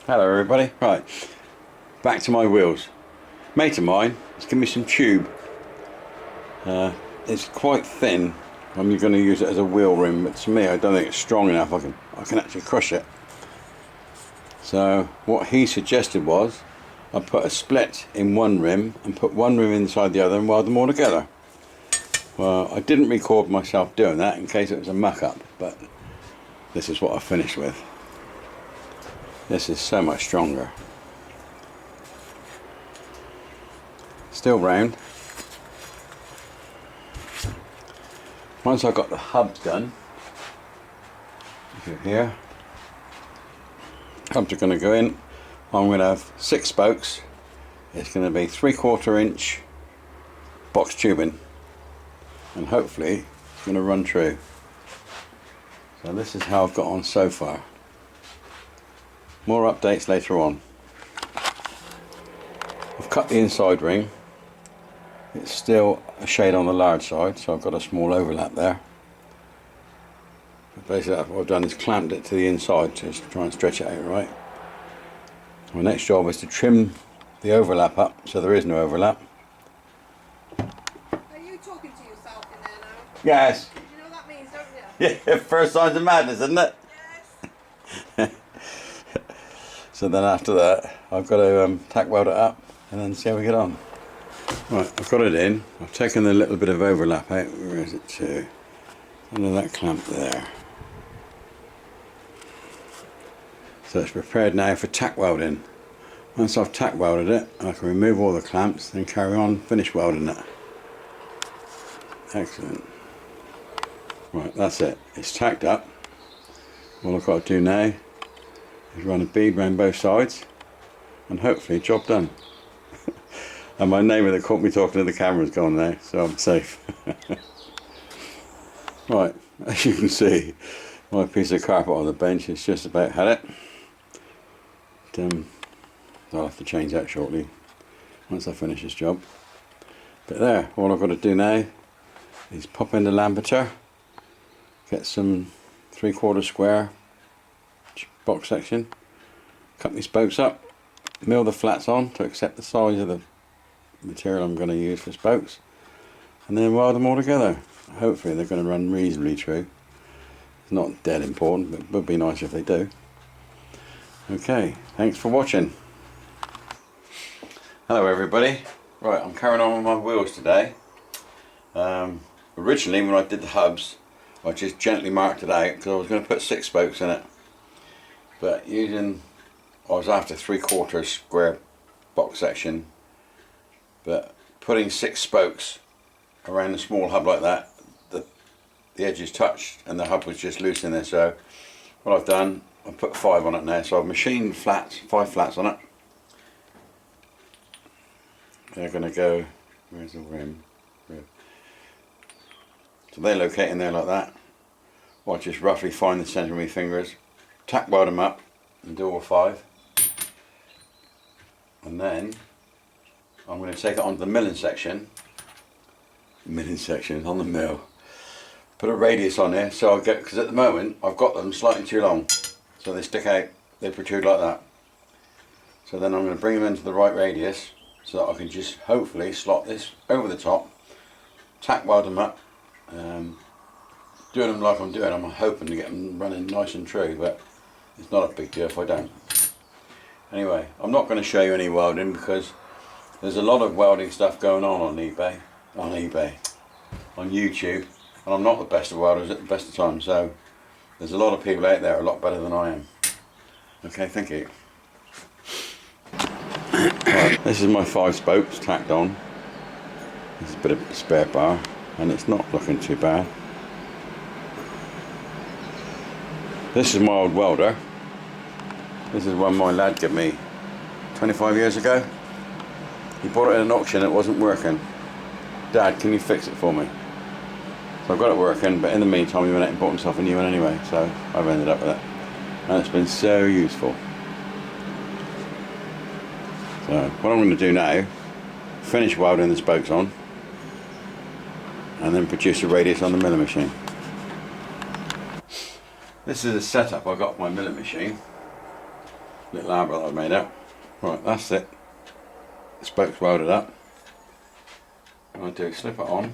Hello everybody. Right, back to my wheels. Mate of mine has given me some tube. It's quite thin. I'm going to use it as a wheel rim, but to me I don't think it's strong enough. I can actually crush it. So what he suggested was I put a split in one rim and put one rim inside the other and weld them all together. Well, I didn't record myself doing that in case it was a muck up, but this is what I finished with. This is so much stronger. Still round. Once I've got the hubs done, here, hubs are going to go in. I'm going to have 6 spokes. It's going to be 3/4 inch box tubing, and hopefully it's going to run true. So this is how I've got on so far. More updates later on. I've cut the inside ring. It's still a shade on the large side, so I've got a small overlap there. But basically what I've done is clamped it to the inside to try and stretch it out right. My next job is to trim the overlap up so there is no overlap. Are you talking to yourself in there now? Yes. You know what that means, don't you? Yeah, first signs of madness, isn't it? Yes. So then after that I've got to tack weld it up and then see how we get on. Right, I've got it in. I've taken the little bit of overlap out. Where is it to? Under that clamp there. So it's prepared now for tack welding. Once I've tack welded it, I can remove all the clamps and carry on, finish welding it. Excellent. Right, that's it. It's tacked up. All I've got to do now is run a bead around both sides and hopefully job done. And my neighbour that caught me talking to the camera is gone now, so I'm safe. Right, as you can see, my piece of carpet on the bench has just about had it. I'll have to change that shortly once I finish this job. But there, all I've got to do now is pop in the lampeter, get some 3/4 square box section, cut my spokes up, mill the flats on to accept the size of the material I'm going to use for spokes, and then weld them all together. Hopefully they're going to run reasonably true. It's not dead important, but it would be nice if they do. Okay, thanks for watching. Hello everybody. Right, I'm carrying on with my wheels today. Originally when I did the hubs I just gently marked it out because I was going to put 6 spokes in it, but I was after 3/4 square box section, but putting 6 spokes around a small hub like that, the edges touched and the hub was just loose in there. So what I've done, I've put 5 on it now. So I've machined 5 flats on it. They're going to go, where's the rim? So they locate in there like that. I'll just roughly find the centre of my fingers, tack weld them up and do all 5. And then I'm going to take it onto the milling section on the mill, put a radius on there so I'll get, because at the moment I've got them slightly too long, so they stick out, they protrude like that. So then I'm going to bring them into the right radius so that I can just hopefully slot this over the top, tack weld them up, doing them like I'm doing. I'm hoping to get them running nice and true, but it's not a big deal if I don't. Anyway, I'm not going to show you any welding because there's a lot of welding stuff going on eBay, on YouTube, and I'm not the best of welders at the best of times, so there's a lot of people out there a lot better than I am. Okay, thank you. Right, this is my 5 spokes tacked on. There's a bit of spare bar and it's not looking too bad. This is my old welder. This is one my lad gave me 25 years ago. He bought it at an auction, it wasn't working. Dad, can you fix it for me? So I've got it working, but in the meantime he went out and bought himself a new one anyway, so I've ended up with it. And it's been so useful. So what I'm going to do now, finish welding the spokes on, and then produce a radius on the milling machine. This is a setup I got for my milling machine. little arbor that I made out. Right, that's it. The spoke's welded up. What I do, slip it on.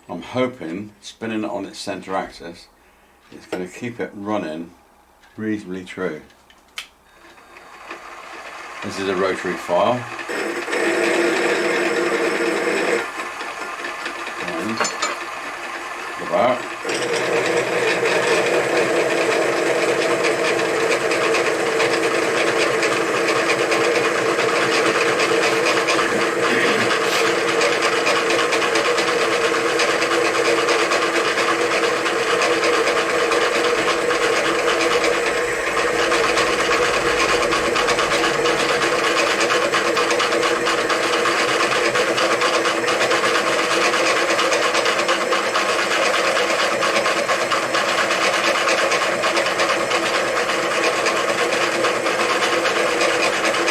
I'm hoping, spinning it on its centre axis, it's going to keep it running reasonably true. This is a rotary file. And about.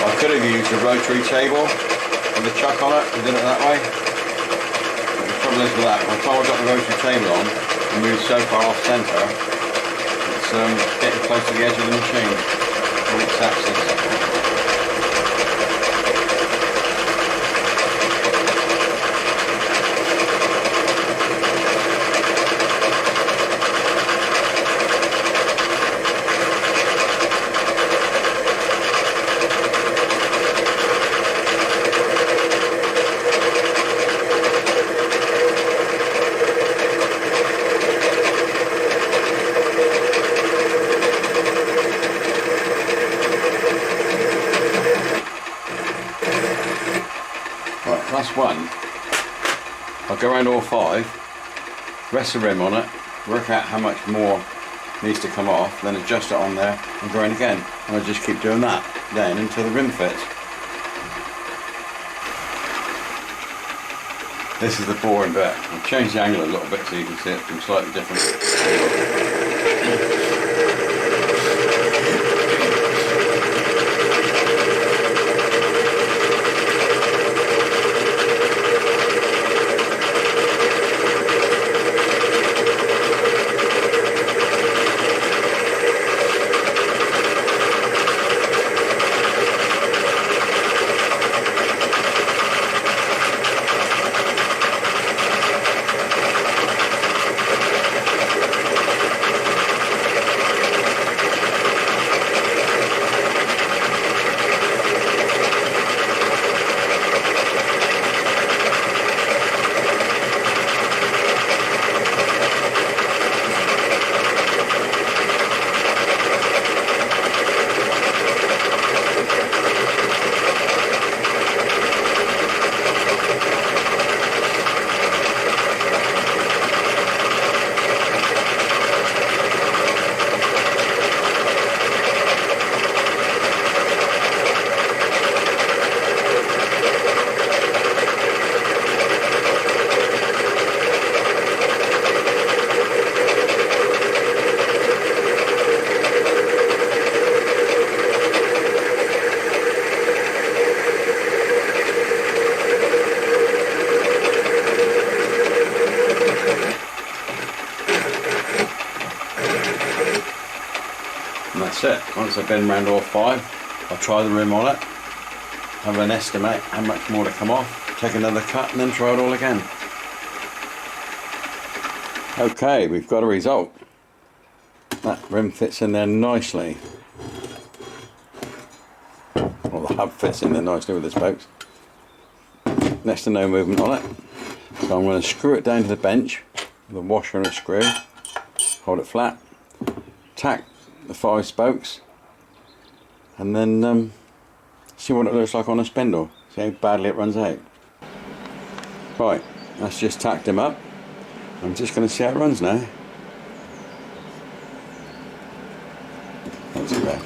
I could have used a rotary table with a chuck on it and did it that way. But the trouble is with that, by the time I got the rotary table on and moved so far off centre, it's getting close to the edge of the machine on its axis. That's one. I'll go around all 5, rest the rim on it, work out how much more needs to come off, then adjust it on there and go in again. And I just keep doing that then until the rim fits. This is the boring bit. I've changed the angle a little bit so you can see it from slightly different. And that's it. Once I've been around all 5, I'll try the rim on it, have an estimate how much more to come off, take another cut and then try it all again. Okay, we've got a result. That rim fits in there nicely. Well, the hub fits in there nicely with the spokes. Next to no movement on it. So I'm going to screw it down to the bench with a washer and a screw, hold it flat, tack the 5 spokes, and then see what it looks like on a spindle, see how badly it runs out. Right, that's just tacked him up. I'm just going to see how it runs now. That's it there.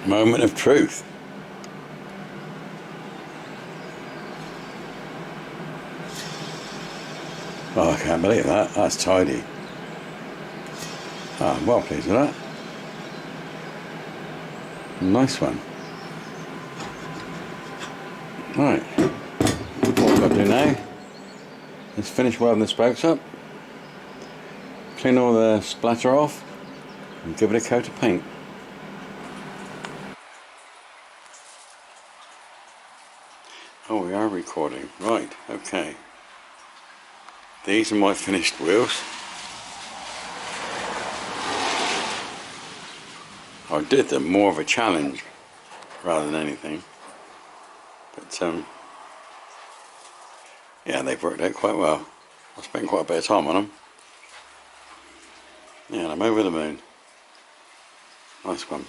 Moment of truth. Oh, I can't believe that. That's tidy. Oh, I'm well pleased with that. Nice one. Right, all I've got to do now is finish welding the spokes up, clean all the splatter off and give it a coat of paint. Oh, we are recording. Right, okay. These are my finished wheels. I did them more of a challenge rather than anything. But yeah, they've worked out quite well. I spent quite a bit of time on them. Yeah, and I'm over the moon. Nice one.